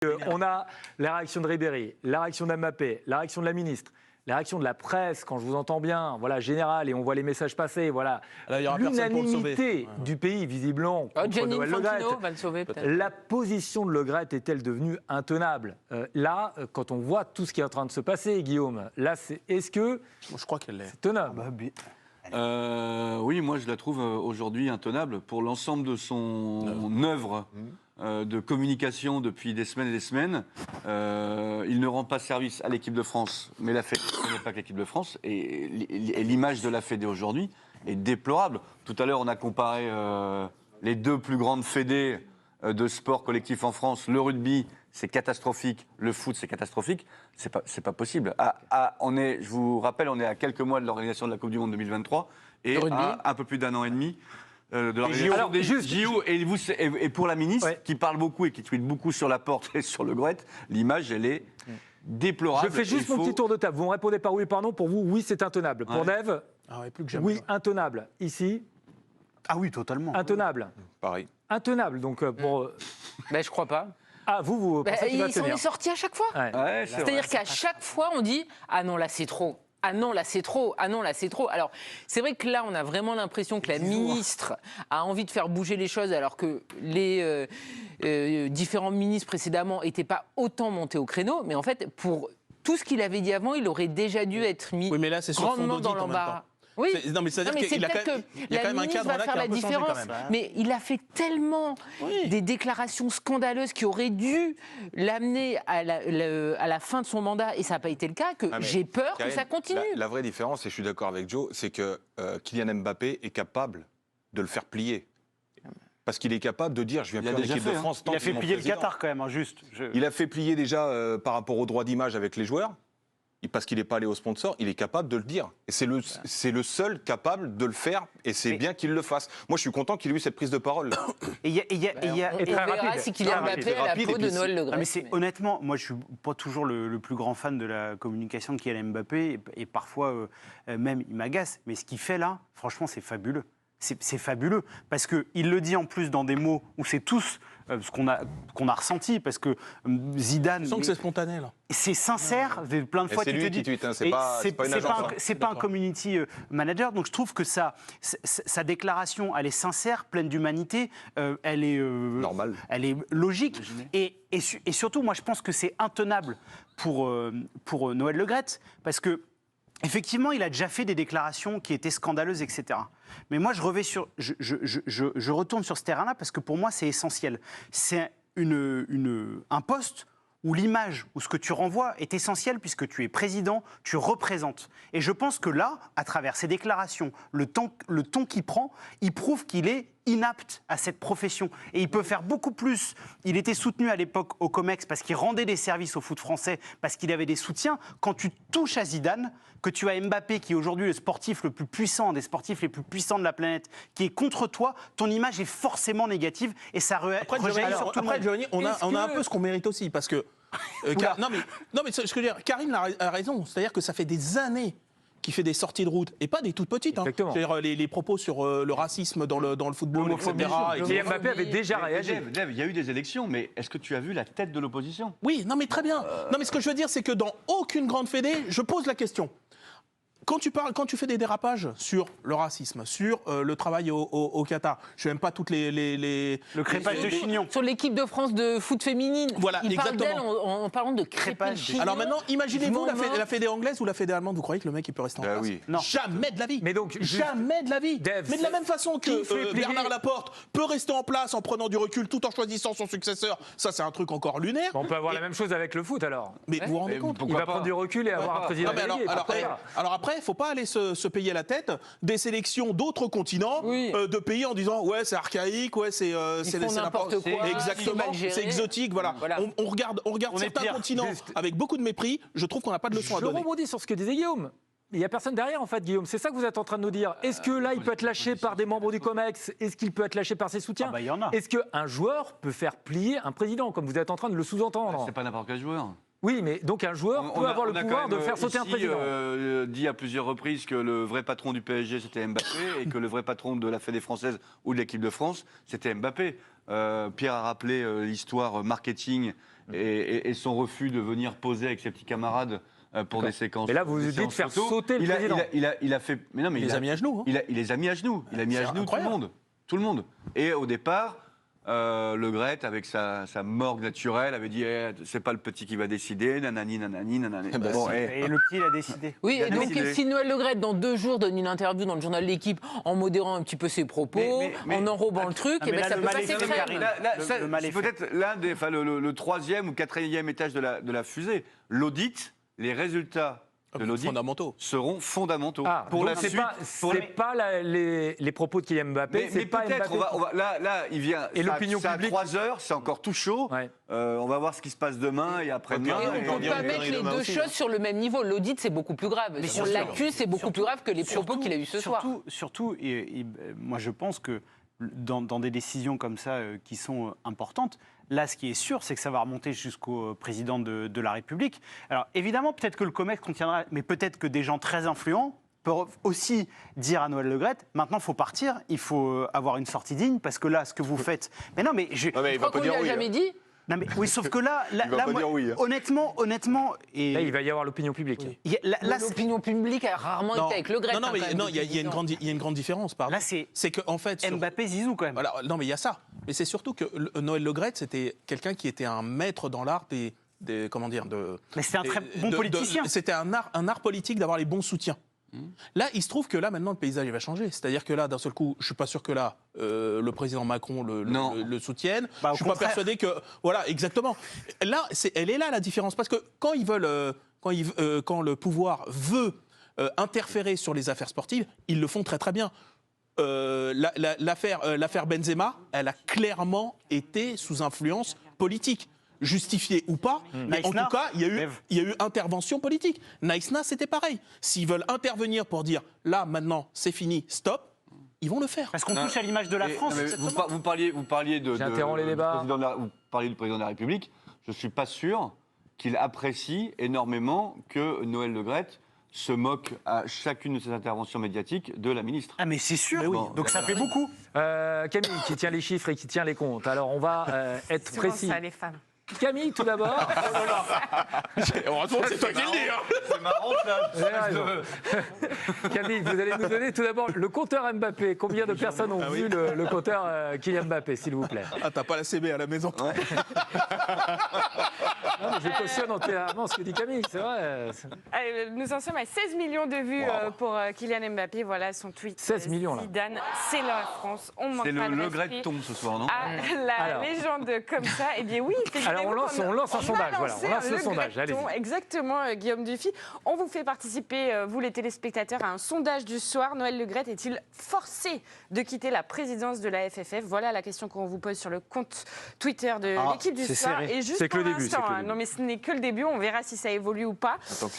On a la réaction de Ribéry, la réaction d'Mbappé, la réaction de la ministre, la réaction de la presse, quand je vous entends bien, voilà, générale, et on voit les messages passer, voilà. L'unanimité du pays, visiblement, contre Noël Le Graët. Va le sauver, peut-être. La position de Le Graët est-elle devenue intenable ? Là, quand on voit tout ce qui est en train de se passer, Guillaume, là, est-ce que je crois qu'elle l'est. C'est tenable ? Oui, moi je la trouve aujourd'hui intenable pour l'ensemble de son œuvre de communication depuis des semaines et des semaines. Il ne rend pas service à l'équipe de France, mais la Fédé ne connaît pas que l'équipe de France. Et l'image de la Fédé aujourd'hui est déplorable. Tout à l'heure, on a comparé les deux plus grandes fédés de sport collectif en France. Le rugby, c'est catastrophique. Le foot, c'est catastrophique. C'est pas possible. Je vous rappelle, on est à quelques mois de l'organisation de la Coupe du Monde 2023 et à un peu plus d'un an et demi de l'organisation des JO. Et pour la ministre, qui parle beaucoup et qui tweete beaucoup sur la porte et sur Le Graët, l'image, elle est déplorable. Je fais juste mon petit tour de table. Vous me répondez par oui ou par non. Pour vous, oui, c'est intenable. Pour Dave, plus que jamais. oui, intenable. Ici, ah oui, totalement. Intenable. Pareil. Intenable. Donc, pour... Ben, je crois pas. Ah, vous pensez qu'il va il s'en tenir. est sorti à chaque fois. Ouais, C'est-à-dire qu'à chaque fois, on dit « Ah non, là, c'est trop ». Ah non, là, c'est trop. Ah non, là, c'est trop. Alors, c'est vrai que là, on a vraiment l'impression que la ministre a envie de faire bouger les choses alors que les différents ministres précédemment n'étaient pas autant montés au créneau. Mais en fait, pour tout ce qu'il avait dit avant, il aurait déjà dû être mis grandement dans l'embarras. Oui, non, mais c'est-à-dire qu'il a quand même un cadre là qui a un peu changé quand même. Mais il a fait tellement des déclarations scandaleuses qui auraient dû l'amener à la fin de son mandat, et ça n'a pas été le cas, que j'ai peur que ça continue. La vraie différence, et je suis d'accord avec Joe, c'est que Kylian Mbappé est capable de le faire plier. Parce qu'il est capable de dire, je viens plus en équipe de France. Il a fait plier le Qatar quand même, juste. Il a fait plier déjà par rapport au droit d'image avec les joueurs. Parce qu'il n'est pas allé au sponsor, il est capable de le dire. Et c'est le seul capable de le faire, et c'est bien qu'il le fasse. Moi, je suis content qu'il ait eu cette prise de parole. On verra si Kylian Mbappé a la peau de Noël Le Graët. Mais honnêtement, moi, je ne suis pas toujours le plus grand fan de la communication de Kylian Mbappé, et parfois, même, il m'agace. Mais ce qu'il fait là, franchement, c'est fabuleux. C'est fabuleux, parce qu'il le dit en plus dans des mots où c'est tous ce qu'on a ressenti, parce que Zidane... Je sens que c'est spontané, là. C'est sincère, plein de fois tu te dis... C'est pas une agence. C'est pas un community manager, donc je trouve que sa déclaration, elle est sincère, pleine d'humanité, elle est... normale. Elle est logique, et surtout, moi, je pense que c'est intenable pour Noël Le Graët, parce que effectivement, il a déjà fait des déclarations qui étaient scandaleuses, etc. Mais moi, je retourne sur ce terrain-là parce que pour moi, c'est essentiel. C'est un poste où l'image, où ce que tu renvoies est essentiel puisque tu es président, tu représentes. Et je pense que là, à travers ces déclarations, le ton qu'il prend, il prouve qu'il est inapte à cette profession. Et il peut faire beaucoup plus. Il était soutenu à l'époque au COMEX parce qu'il rendait des services au foot français, parce qu'il avait des soutiens. Quand tu touches à Zidane, que tu as Mbappé, qui est aujourd'hui le sportif le plus puissant, des sportifs les plus puissants de la planète, qui est contre toi, ton image est forcément négative et ça rejaillit sur tout le monde. Après, Giovanni, on a un peu ce qu'on mérite aussi, parce que... non, mais ce que je veux dire, Karine a raison. C'est-à-dire que ça fait des années qui fait des sorties de route, et pas des toutes petites. C'est-à-dire les propos sur le racisme dans le football, etc. Et Mbappé avait déjà réagi. Dave, il y a eu des élections, mais est-ce que tu as vu la tête de l'opposition ? Oui, non mais très bien. Non mais ce que je veux dire, c'est que dans aucune grande fédé, je pose la question. Quand tu fais des dérapages sur le racisme, sur le travail au Qatar, je n'aime pas toutes le crépage de chignon. Sur l'équipe de France de foot féminine, voilà, il parle d'elle en parlant de crépage de chignon. Alors maintenant, imaginez-vous la fédé anglaise ou la fédé allemande, vous croyez que le mec il peut rester en place ? Oui. Non. Jamais de la vie. Mais donc, jamais de la vie. Mais de la même façon que plier... Bernard Laporte peut rester en place en prenant du recul tout en choisissant son successeur, ça c'est un truc encore lunaire. On peut avoir la même chose avec le foot alors. Mais vous vous rendez compte ? Il va prendre du recul et avoir un président. Alors après, il ne faut pas aller se payer la tête des sélections d'autres continents, de pays en disant ouais c'est archaïque, ouais c'est n'importe quoi, exactement, c'est exotique, voilà. On regarde certains continents avec beaucoup de mépris. Je trouve qu'on n'a pas de leçon à donner. Je rebondis sur ce que disait Guillaume. Il n'y a personne derrière en fait, Guillaume. C'est ça que vous êtes en train de nous dire. Est-ce que là, il peut être lâché par des membres du COMEX ? Est-ce qu'il peut être lâché par ses soutiens ? Il y en a. Est-ce qu'un joueur peut faire plier un président, comme vous êtes en train de le sous-entendre ? C'est pas n'importe quel joueur. Oui, mais donc un joueur peut avoir le pouvoir de faire sauter un président. On a dit à plusieurs reprises que le vrai patron du PSG, c'était Mbappé, et que le vrai patron de la Fédé française ou de l'équipe de France, c'était Mbappé. Pierre a rappelé l'histoire marketing et son refus de venir poser avec ses petits camarades pour des séquences. Mais là, vous vous dites faire sauter le président. Il a fait. Mais non, mais il les a mis à genoux. Il les a mis à genoux. Il a mis à genoux tout le monde. Tout le monde. Et au départ, Le Gret, avec sa morgue naturelle, avait dit c'est pas le petit qui va décider, nanani. Et le petit, il a décidé. Oui, et donc si Noël Le Gret, dans 2 jours, donne une interview dans le journal de L'Équipe en modérant un petit peu ses propos, en enrobant le truc, et ça peut passer crème. C'est peut-être l'un des, le 3e ou 4e étage de la fusée. L'audit, les résultats de l'audit seront fondamentaux. Pour la suite, c'est pas les propos de Kylian Mbappé, c'est pas peut-être Mbappé. là, il vient. Et l'opinion publique. À 3 heures, c'est encore tout chaud. Ouais. On va voir ce qui se passe demain et après-demain. Et on ne peut pas mettre les deux choses sur le même niveau. L'audit, c'est beaucoup plus grave. Mais si on l'accuse, c'est beaucoup plus grave que les propos qu'il a eus ce soir. Surtout, moi je pense que dans des décisions comme ça qui sont importantes, là, ce qui est sûr, c'est que ça va remonter jusqu'au président de la République. Alors, évidemment, peut-être que le COMEX contiendra, mais peut-être que des gens très influents peuvent aussi dire à Noël Le Gret, maintenant, il faut partir, il faut avoir une sortie digne, parce que là, ce que vous faites... Mais non, mais je crois qu'on lui a jamais dit. Non mais, oui, sauf que là honnêtement... Et... Là, il va y avoir l'opinion publique. Oui. L'opinion publique a rarement été avec Le Gret. Non, il y a une grande différence. Pardon. Là, c'est que en fait, Mbappé, Zizou, quand même. Alors, non, mais il y a ça. Mais c'est surtout que Noël Le Gret, c'était quelqu'un qui était un maître dans l'art comment dire, mais c'était un très bon politicien. C'était un art politique d'avoir les bons soutiens. Là, il se trouve que là, maintenant, le paysage il va changer. C'est-à-dire que là, d'un seul coup, je ne suis pas sûr que là, le président Macron le soutienne. Je ne suis pas persuadé que... Voilà, exactement. Là, elle est là, la différence. Parce que quand ils veulent... quand le pouvoir veut interférer sur les affaires sportives, ils le font très, très bien. L'affaire Benzema, elle a clairement été sous influence politique. Justifié ou pas, mais en tout cas, il y a eu intervention politique. Naïsna, c'était pareil. S'ils veulent intervenir pour dire, là, maintenant, c'est fini, stop, ils vont le faire. Parce qu'on touche à l'image de la France. Vous parliez J'interromps les débats. Vous parliez du président de la République. Je ne suis pas sûr qu'il apprécie énormément que Noël Le Gret se moque à chacune de ses interventions médiatiques de la ministre. Ah mais c'est sûr, oui. Donc ça fait beaucoup. Camille, qui tient les chiffres et qui tient les comptes. Alors on va être précis. Ça, les femmes. Camille, tout d'abord. Heureusement, c'est toi qui le dis. C'est marrant, là. Camille, vous allez nous donner tout d'abord le compteur Mbappé. Combien de personnes ont vu le compteur Kylian Mbappé, s'il vous plaît? Ah, t'as pas la CB à la maison. Non, mais je cautionne entièrement ce que dit Camille, c'est vrai. Nous en sommes à 16 millions de vues pour Kylian Mbappé. Voilà son tweet. 16 millions, là. Zidane, c'est la France. On manque c'est pas de le respect Gret tombe ce soir, non? La légende comme ça. Eh bien oui, alors on lance un sondage. Voilà, on lance le sondage. Allez-y. Exactement, Guillaume Dufy. On vous fait participer, vous les téléspectateurs, à un sondage du soir. Noël Le Gret est-il forcé de quitter la présidence de la FFF? Voilà la question qu'on vous pose sur le compte Twitter de l'équipe du soir. Et juste c'est que pour le début. l'instant, non mais ce n'est que le début. On verra si ça évolue ou pas.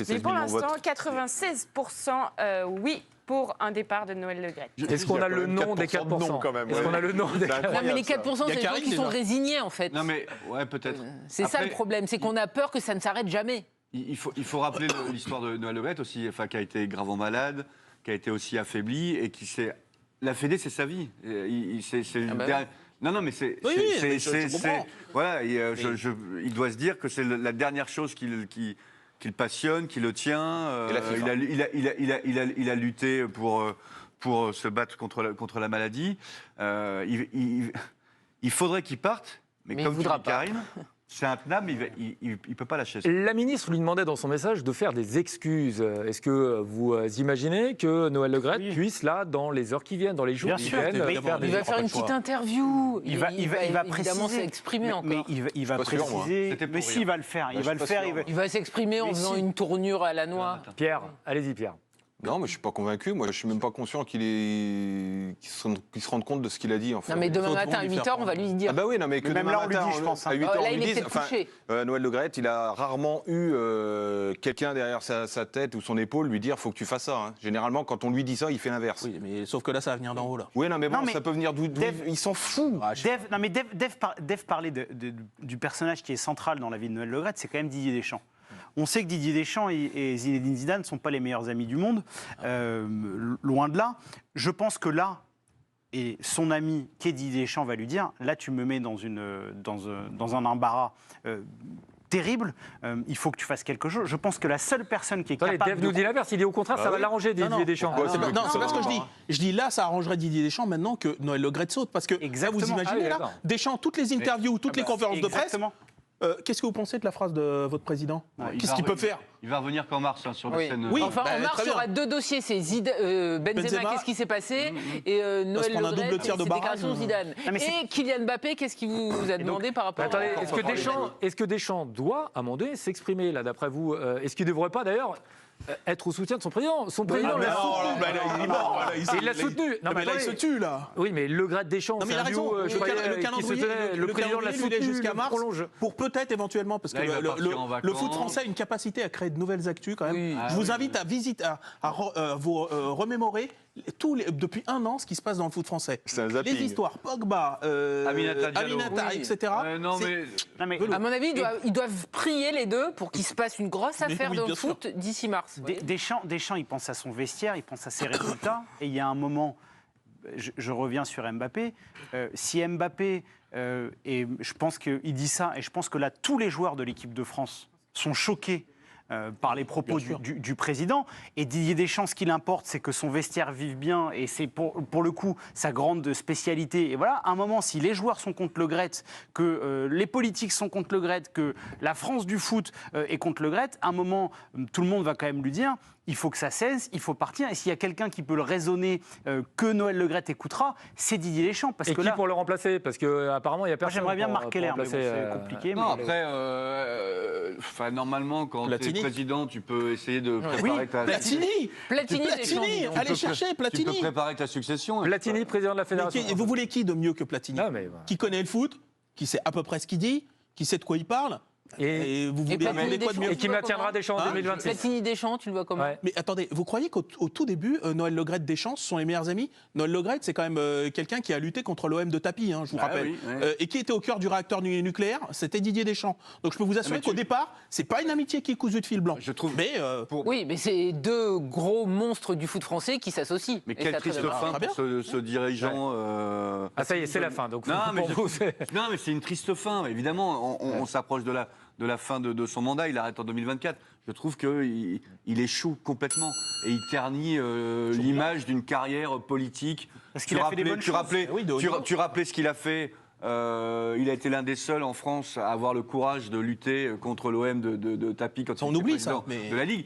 Mais pour l'instant, 96% oui pour un départ de Noël Le Gret. Est-ce qu'on a le nom des 4% quand même? Est-ce qu'on a le nom des 4%? Non, mais les 4%, c'est les gens qui sont résignés, en fait. Non, mais ouais, peut-être. C'est ça le problème, c'est qu'on a peur que ça ne s'arrête jamais. Il faut rappeler l'histoire de Noël Le Gret aussi, qui a été gravement malade, qui a été aussi affaibli et qui s'est. La Fédé, c'est sa vie. Non, mais c'est. Oui, voilà, il doit se dire que c'est la dernière chose qu'il passionne, qui le tient. Il a lutté pour se battre contre la maladie. Il faudrait qu'il parte, mais comme dit Karine, c'est intenable, il ne peut pas lâcher ça. La ministre lui demandait dans son message de faire des excuses. Est-ce que vous imaginez que Noël Le Gret puisse, là, dans les heures qui viennent, dans les jours qui viennent, il va faire une petite interview. Il va évidemment s'exprimer encore. Il va préciser. Mais si, il va le faire. Il va s'exprimer en faisant une tournure à la noix. Pierre, allez-y, Pierre. Non, mais je ne suis pas convaincu. Moi, je ne suis même pas conscient qu'il se rende compte de ce qu'il a dit. En fait. Non, mais demain matin à 8h, on va lui dire. Ah bah oui, non, mais que même demain là, on matin, lui dit, je pense. À 8h, là, on lui dit. Noël Le Gret, il a rarement eu quelqu'un derrière sa tête ou son épaule lui dire « faut que tu fasses ça hein. ». Généralement, quand on lui dit ça, il fait l'inverse. Oui, mais sauf que là, ça va venir d'en haut. Là. Oui, non, mais bon, ça peut venir d'où il s'en fout. Dave parlait du personnage qui est central dans la vie de Noël Le Gret, c'est quand même Didier Deschamps. On sait que Didier Deschamps et Zinedine Zidane ne sont pas les meilleurs amis du monde, loin de là. Je pense que là, Et son ami, Didier Deschamps, va lui dire, là, tu me mets dans un embarras terrible, il faut que tu fasses quelque chose. Je pense que la seule personne qui est capable... Dave nous dit l'inverse, il dit au contraire, ça va l'arranger, Didier Deschamps. Non, c'est pas ce que je dis. Je dis là, ça arrangerait Didier Deschamps maintenant que Noël Le Graët saute. Parce que là, vous imaginez, là, Deschamps, toutes les interviews, toutes les conférences de presse... Qu'est-ce que vous pensez de la phrase de votre président? Qu'est-ce qu'il peut faire? Il va revenir qu'en mars sur la scène. Oui, enfin, en mars, il y aura 2 dossiers. C'est Benzema, qu'est-ce qui s'est passé? Et Noël Le Graët, c'est déclaration Zidane. Et Kylian Mbappé, qu'est-ce qu'il vous a demandé par rapport à... Est-ce que Deschamps doit, à un moment donné, s'exprimer, là, d'après vous? Est-ce qu'il ne devrait pas, d'ailleurs, être au soutien de son président? Son président l'a soutenu. Il est mort. Il l'a soutenu. Non, mais là, il se tue, là. Oui, mais Le Graët Deschamps, c'est un duo. Le président l'a soutenu jusqu'à mars pour peut-être éventuellement, parce que le foot français a une capacité à créer de nouvelles actus quand même. Je vous invite à visiter, à vous remémorer depuis un an ce qui se passe dans le foot français. Les histoires, Pogba, Aminata, etc. Non, mais à mon avis, ils doivent prier les deux pour qu'il se passe une grosse affaire dans le foot d'ici mars. Deschamps, il pense à son vestiaire, il pense à ses résultats. Et il y a un moment, je reviens sur Mbappé, si Mbappé, et je pense qu'il dit ça, et je pense que là, tous les joueurs de l'équipe de France sont choqués par les propos du président. Et Didier Deschamps, ce qu'il importe, c'est que son vestiaire vive bien, et c'est pour le coup sa grande spécialité. Et voilà, à un moment, si les joueurs sont contre Le Graët, que les politiques sont contre Le Graët, que la France du foot est contre Le Graët, à un moment, tout le monde va quand même lui dire... Il faut que ça cesse, il faut partir. Et s'il y a quelqu'un qui peut le raisonner, que Noël Le Graët écoutera, c'est Didier Deschamps. Et qui pour le remplacer? Parce qu'apparemment, il n'y a personne. Moi, j'aimerais bien Marc Keller, mais c'est compliqué. Non, après, normalement, quand tu es président, tu peux essayer de préparer ta... Platini, allez chercher Platini. Tu peux préparer ta succession. Platini, président de la fédération. Vous voulez qui de mieux que Platini? Qui connaît le foot, qui sait à peu près ce qu'il dit, qui sait de quoi il parle. Et vous voulez quoi de mieux? Et qui maintiendra Deschamps en 2026. Platini Deschamps, tu le vois comment? Mais attendez, vous croyez qu'au tout début, Noël Le Graët Deschamps sont les meilleurs amis? Noël Le Graët, c'est quand même quelqu'un qui a lutté contre l'OM de tapis, je vous rappelle. Et qui était au cœur du réacteur nucléaire, c'était Didier Deschamps. Donc je peux vous assurer qu'au départ, c'est pas une amitié qui est cousue de fil blanc. Je trouve. Oui, mais c'est 2 gros monstres du foot français qui s'associent. Mais quelle triste fin pour ce dirigeant. Ah ça y est, c'est la fin. Donc non, mais c'est une triste fin. Évidemment, on s'approche de la fin de son mandat, il arrête en 2024. Je trouve qu'il échoue complètement et il ternit l'image d'une carrière politique. Parce qu'il a fait des bonnes choses. Tu rappelais ce qu'il a fait. Il a été l'un des seuls en France à avoir le courage de lutter contre l'OM de tapis quand il était président de la Ligue.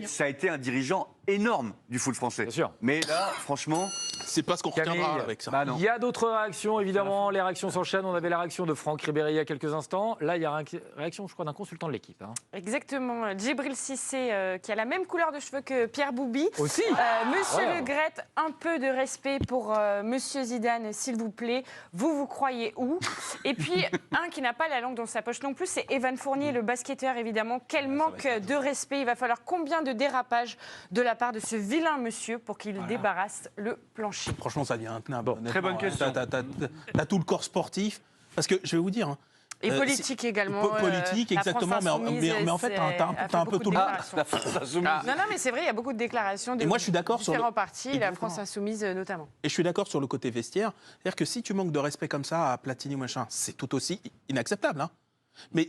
Ça a été un dirigeant énorme du foot français. Bien sûr. Mais là, franchement... C'est pas ce qu'on retiendra avec ça. Il y a d'autres réactions, évidemment. Les réactions s'enchaînent. On avait la réaction de Franck Ribéry il y a quelques instants. Là, il y a une réaction, je crois, d'un consultant de l'équipe. Exactement. Djibril Cissé, qui a la même couleur de cheveux que Pierre Bouby. Aussi. Monsieur Le Graët, un peu de respect pour Monsieur Zidane, s'il vous plaît. Vous croyez où? Et puis, un qui n'a pas la langue dans sa poche non plus, c'est Evan Fournier, le basketteur, évidemment. Quel manque de respect. Il va falloir combien de dérapages de la part de ce vilain monsieur pour qu'il débarrasse le plancher? Franchement, ça devient intenable. Très bonne question. T'as tout le corps sportif. Parce que je vais vous dire. Et politique également. Politique, exactement. Mais en fait, t'as un peu tout le La France Insoumise. Non, mais c'est vrai, il y a beaucoup de déclarations de différents partis, la France Insoumise notamment. Et je suis d'accord sur le côté vestiaire. C'est-à-dire que si tu manques de respect comme ça à Platini ou machin, c'est tout aussi inacceptable. Mais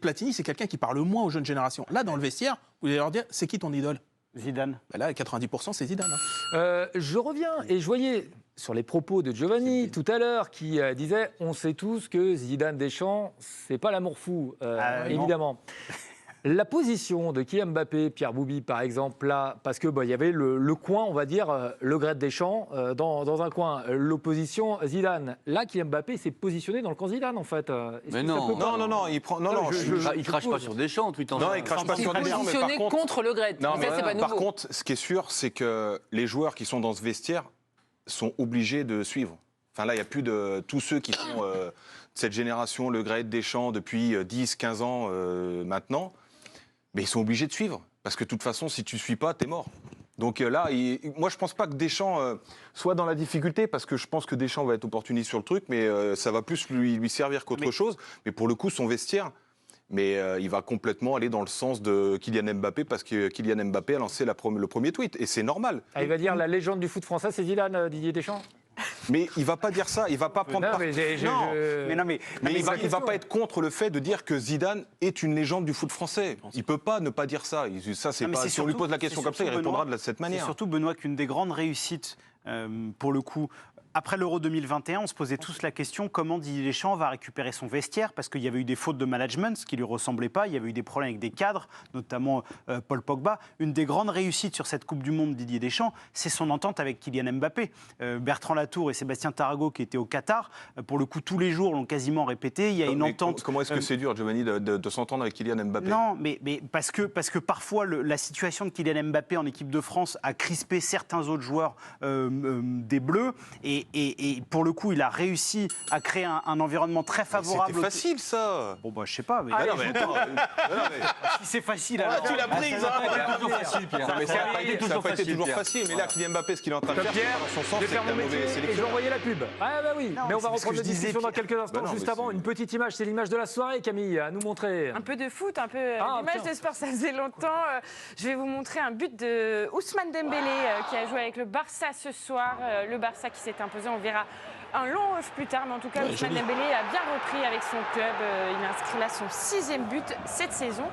Platini, c'est quelqu'un qui parle moins aux jeunes générations. Là, dans le vestiaire, vous allez leur dire, c'est qui ton idole? Zidane. Là, 90%, c'est Zidane. Je reviens et je voyais sur les propos de Giovanni tout à l'heure qui disait on sait tous que Zidane Deschamps, c'est pas l'amour fou, évidemment. La position de Kylian Mbappé, Pierre Bouby par exemple, là, parce que y avait le coin, on va dire, Le Graët Deschamps, dans un coin, l'opposition Zidane. Là, Kylian Mbappé s'est positionné dans le camp Zidane, en fait. Mais non, il prend. il crache pas sur Deschamps, tout Non, il crache pas sur Deschamps, mais par contre, contre Le Graët. Non, mais ça, c'est pas nouveau. par contre, ce qui est sûr, c'est que les joueurs qui sont dans ce vestiaire sont obligés de suivre. Enfin là, il n'y a plus de tous ceux qui sont de cette génération, Le Graët Deschamps, depuis 10, 15 ans maintenant. Mais ils sont obligés de suivre, parce que de toute façon, si tu ne suis pas, t'es mort. Donc là, moi je ne pense pas que Deschamps soit dans la difficulté, parce que je pense que Deschamps va être opportuniste sur le truc, mais ça va plus lui servir qu'autre chose. Mais pour le coup, son vestiaire, il va complètement aller dans le sens de Kylian Mbappé, parce que Kylian Mbappé a lancé le premier tweet, et c'est normal. Il va dire la légende du foot français, c'est Zidane, Didier Deschamps? Mais il va pas dire ça, il va pas prendre part. Mais il va pas être contre le fait de dire que Zidane est une légende du foot français. Il peut pas ne pas dire ça. Ça c'est pas. Si on lui pose la question comme ça, il répondra de cette manière. C'est surtout, Benoît, qu'une des grandes réussites, pour le coup, après l'Euro 2021, on se posait tous la question comment Didier Deschamps va récupérer son vestiaire, parce qu'il y avait eu des fautes de management, ce qui lui ressemblait pas. Il y avait eu des problèmes avec des cadres, notamment Paul Pogba. Une des grandes réussites sur cette Coupe du Monde, Didier Deschamps, c'est son entente avec Kylian Mbappé. Bertrand Latour et Sébastien Tarago, qui étaient au Qatar, pour le coup, tous les jours l'ont quasiment répété. Il y a une entente. Comment est-ce que c'est dur, Giovanni, de s'entendre avec Kylian Mbappé? Non, mais parce que parfois la situation de Kylian Mbappé en équipe de France a crispé certains autres joueurs des Bleus. Et pour le coup, il a réussi à créer un environnement très favorable. C'était facile, ça. Bon, bah, je sais pas. Mais... si c'est facile, alors... tu l'as prise, Ça n'a pas été toujours facile. Mais là, Kylian Mbappé, ce qu'il est en train de faire, dans son sens, c'est un mauvais et je vais sélectionneur. envoyer la pub. Ah bah oui, Non, mais on va c'est ce reprendre que la je disais, discussion dans quelques instants. non, Juste mais avant, c'est- une petite image, c'est l'image de la soirée, Camille, à nous montrer. Un peu de foot, un peu Ah, d'image tiens. de sport, ça faisait longtemps. Je vais vous montrer un but de Ousmane Dembélé qui a joué avec le Barça ce soir. Le Barça qui s'est imposé, on verra un long off plus tard, mais en tout cas, Ousmane Dembélé a bien repris avec son club. Il a inscrit là son 6e but cette saison.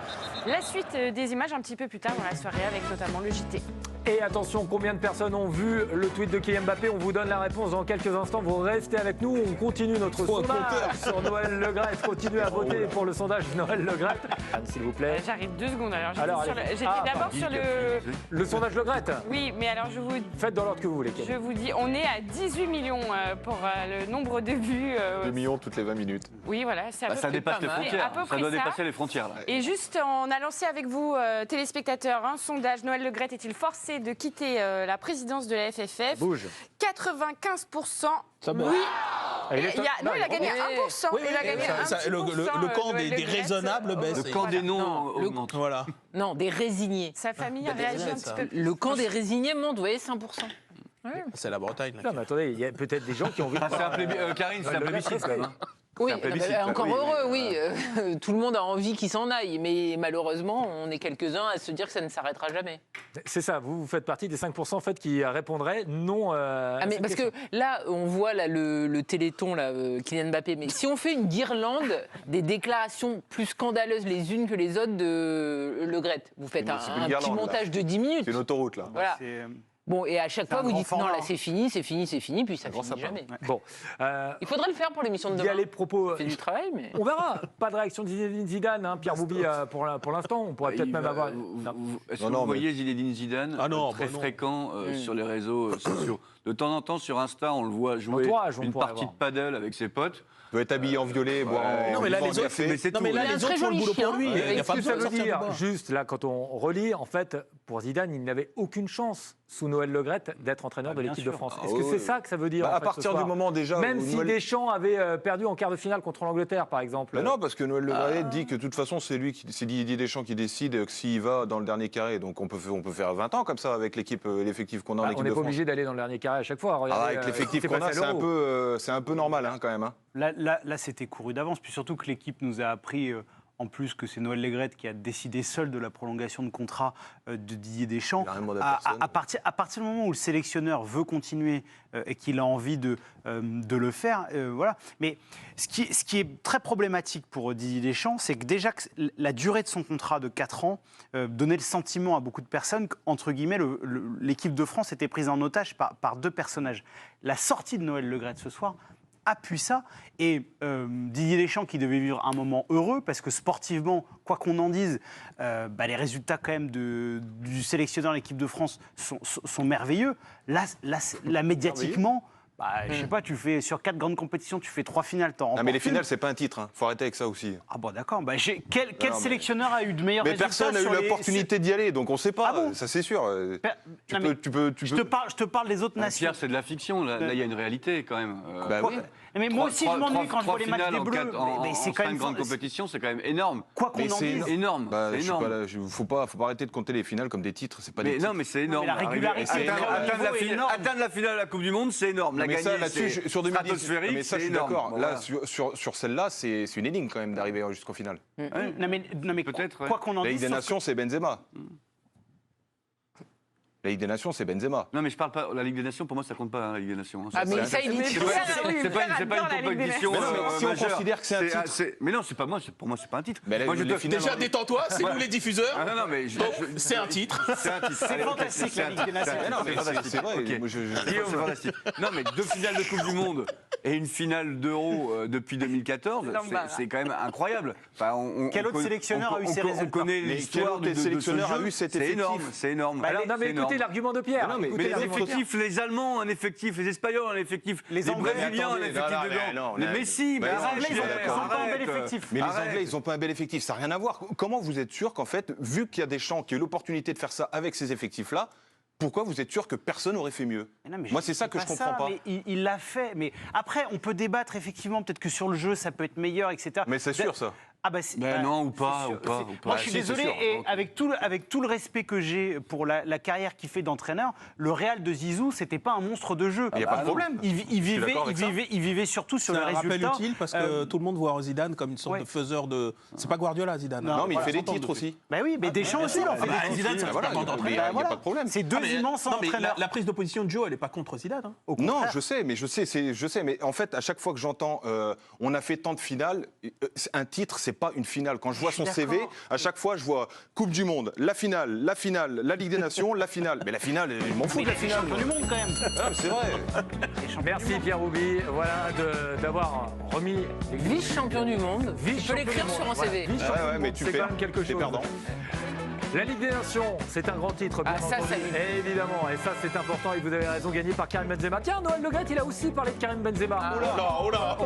La suite des images un petit peu plus tard dans la soirée avec notamment le JT. Et attention, combien de personnes ont vu le tweet de Kylian Mbappé? On vous donne la réponse dans quelques instants. Vous restez avec nous. On continue notre sondage sur Noël Le Graët. Continuez à voter pour le sondage Noël Le Graët. Anne, s'il vous plaît. J'arrive 2 secondes. Alors, J'étais d'abord sur Le sondage Le Graët. Oui, mais alors Faites dans l'ordre que vous voulez. je vous dis, on est à 18 millions pour le nombre de buts. 2 millions toutes les 20 minutes. Oui, voilà, c'est à peu Ça près dépasse pas les mal. frontières. À peu Ça près doit dépasser les frontières. Là. Et juste, on a lancé avec vous, téléspectateurs, un sondage. Noël Le Graët est-il forcé de quitter la présidence de la FFF? Bouge. 95%. Ça va. Oui. Il Non, il a gagné 1%. Oui, Il a gagné un petit le camp Noël des Le Graët. raisonnables baisse. Le camp des Non, non le- augmente. Voilà. Non, des résignés. Sa famille a réagi un petit peu plus. Le camp des résignés monte, vous voyez, 5%. C'est la Bretagne. là. Non, mais attendez, il y a peut-être des gens qui ont vu. Karine, c'est un plébiscite quand même. hein. Oui, un plébiscite, quoi. encore Oui, heureux, mais, oui. Tout le monde a envie qu'il s'en aille, mais malheureusement, on est quelques-uns à se dire que ça ne s'arrêtera jamais. C'est ça, vous faites partie des 5% en fait, qui répondraient non. Mais parce que là, on voit là, le téléthon, là, Kylian Mbappé, mais si on fait une guirlande des déclarations plus scandaleuses les unes que les autres de Le Graët, vous faites C'est un une petit guirlande, montage de 10 minutes. C'est une autoroute, là. Voilà. C'est, Bon, et à chaque C'est fois, un vous grand dites non, format. là, c'est fini, puis ça grand finit sapin. jamais. Bon, Il faudrait le faire pour l'émission de il y demain. a les propos. On fait du travail, mais... On verra. Pas de réaction de Zinedine Zidane, hein, Pierre Boubi, pour l'instant. On pourrait peut-être Il même va- avoir. Est-ce Non, que non, vous mais- voyez Zinedine Zidane Ah non, très bah non. fréquent sur les réseaux sociaux? De temps en temps, sur Insta, on le voit jouer Entourage, on une pourrait partie voir. de paddle avec ses potes. Il doit être habillé en violet, boire en Non, mais là, buvant les un autres, café. mais c'est Non, mais tout. là, Il a un les très autres font le joli boulot chien. pour lui. Il n'y a Est-ce pas que ça besoin de veut sortir du dire, bois. juste là, quand on relit, en fait, pour Zidane, il n'avait aucune chance sous Noël Le Graët d'être entraîneur de bien l'équipe de sûr. France. Ah Est-ce que oui, c'est oui. ça que ça veut dire Bah, en à fait, partir ce du soir moment déjà Même où si Noël- Deschamps avait perdu en quart de finale contre l'Angleterre, par exemple. Mais non, parce que Noël Le Graët dit que de toute façon, c'est Didier Deschamps qui décide que s'il va dans le dernier carré. Donc on peut faire 20 ans comme ça avec l'effectif qu'on a en Bah, équipe on de n'est pas France. obligé d'aller dans le dernier carré à chaque fois. Ah, Regardez, avec l'effectif c'est qu'on a, passé à l'Euro. c'est un peu normal hein, quand même. Hein. Là, c'était couru d'avance. Puis surtout que l'équipe nous a appris, en plus, que c'est Noël Le Graët qui a décidé seul de la prolongation de contrat de Didier Deschamps. Il a rien demandé à personne. À partir du moment où le sélectionneur veut continuer et qu'il a envie de le faire, voilà. Mais ce qui est très problématique pour Didier Deschamps, c'est que déjà que la durée de son contrat de 4 ans donnait le sentiment à beaucoup de personnes qu'entre guillemets, l'équipe de France était prise en otage par deux personnages. La sortie de Noël Le Graët ce soir appuie ça. Et Didier Deschamps, qui devait vivre un moment heureux, parce que sportivement, quoi qu'on en dise, les résultats quand même du sélectionneur de l'équipe de France sont merveilleux. Là, médiatiquement... je sais pas, tu fais sur 4 grandes compétitions, tu fais 3 finales, t'en remportes Non, mais les une. finales, c'est pas un titre. Hein. Faut arrêter avec ça aussi. Ah bon, d'accord. Quel mais- sélectionneur a eu de meilleurs Mais résultats personne n'a eu sur les- l'opportunité d'y aller, donc on sait pas. Ah bon Ça c'est sûr. Non, mais je te parle des autres nations. Pierre, c'est de la fiction. Là, il y a une réalité quand même. Bah oui. Mais moi aussi, je m'ennuie quand je vois les matchs des en Bleus. quatre- en- Mais c'est en quand cinq même grandes compétitions, c'est quand même énorme. Quoi qu'on Mais en c'est dise. Énorme. Bah, C'est je suis pas énorme. là, faut pas arrêter de compter les finales comme des titres. C'est pas des Mais titres. non, mais c'est énorme. la régularité, Atteindre la finale de la Coupe du Monde, c'est énorme. La Mais ça, gagner, là-dessus, c'est sur 2010, stratosphérique, mais ça, je c'est suis énorme. d'accord. Voilà. Là, sur celle-là, c'est une énigme quand même d'arriver jusqu'en finale. Non, mais Peut-être, quoi qu'on en La Ligue dise. des Nations, c'est Benzema. La Ligue des Nations, c'est Benzema. Non, mais je parle pas. La Ligue des Nations, pour moi, ça compte pas, la Ligue des Nations. Ah, mais ça, il dit. C'est pas une compétition. Si on considère que c'est un titre. Mais non, c'est pas moi. Pour moi, c'est pas un titre. Mais Déjà, détends-toi, c'est nous les diffuseurs. Ah, non, mais c'est un titre. C'est fantastique, la Ligue des Nations. C'est vrai. C'est fantastique. Non, mais 2 finales de Coupe du Monde et une finale d'Euro depuis 2014, c'est quand même incroyable. Enfin, quel autre sélectionneur a eu ces résultats? On connaît l'histoire de ce sélectionneur a jeu. eu cet C'est effectif. énorme, c'est énorme. Non, mais écoutez l'argument de Pierre. Non, mais Mais les effectifs, les Allemands, un effectif, les Espagnols, un effectif, les Anglais, Brésiliens, un effectif dedans. Les Messi, Les Anglais, ils n'ont pas un bel effectif. Mais les Anglais, ils n'ont pas un bel effectif. Ça n'a rien à voir. Comment vous êtes sûr qu'en fait, vu qu'il y a des champs qui ont eu l'opportunité de faire ça avec ces effectifs-là, pourquoi vous êtes sûr que personne n'aurait fait mieux? Moi, c'est ça que je comprends pas. Mais il l'a fait. Mais après, on peut débattre effectivement, peut-être que sur le jeu, ça peut être meilleur, etc. Mais c'est sûr, ça. Ah bah non, ou pas. Moi, je suis désolé, et avec tout le respect que j'ai pour la carrière qu'il fait d'entraîneur, le Real de Zizou, c'était pas un monstre de jeu. Il n'y a pas de problème. Il vivait surtout sur les résultats. C'est un rappel utile parce que tout le monde voit Zidane comme une sorte de faiseur de... C'est pas Guardiola, Zidane. Non, mais il fait des titres aussi. Bah oui, mais Deschamps aussi, en fait. Zidane, c'est un super entraîneur. Il n'y a pas de problème. C'est deux immenses entraîneurs. La prise de position de Joe, elle n'est pas contre Zidane. Non, je sais, mais en fait, à chaque fois que j'entends on a fait tant de finales, un titre, c'est pas une finale. Quand je vois son CV, à chaque fois, je vois Coupe du Monde, la finale, la Ligue des Nations, la finale. Mais la finale, je m'en fous de la finale. Champion du monde, quand même. Ah, c'est vrai. Merci Pierre Rouby, voilà, d'avoir remis Vice-champion du monde. Tu peux l'écrire sur un CV. Ouais, mais tu c'est perds. quand même quelque T'es chose. perdant. La Ligue des Nations, c'est un grand titre, bien ça, entendu. Évidemment, et ça, c'est important, et vous avez raison, gagné par Karim Benzema. Tiens, Noël Le Graët, il a aussi parlé de Karim Benzema. Oh là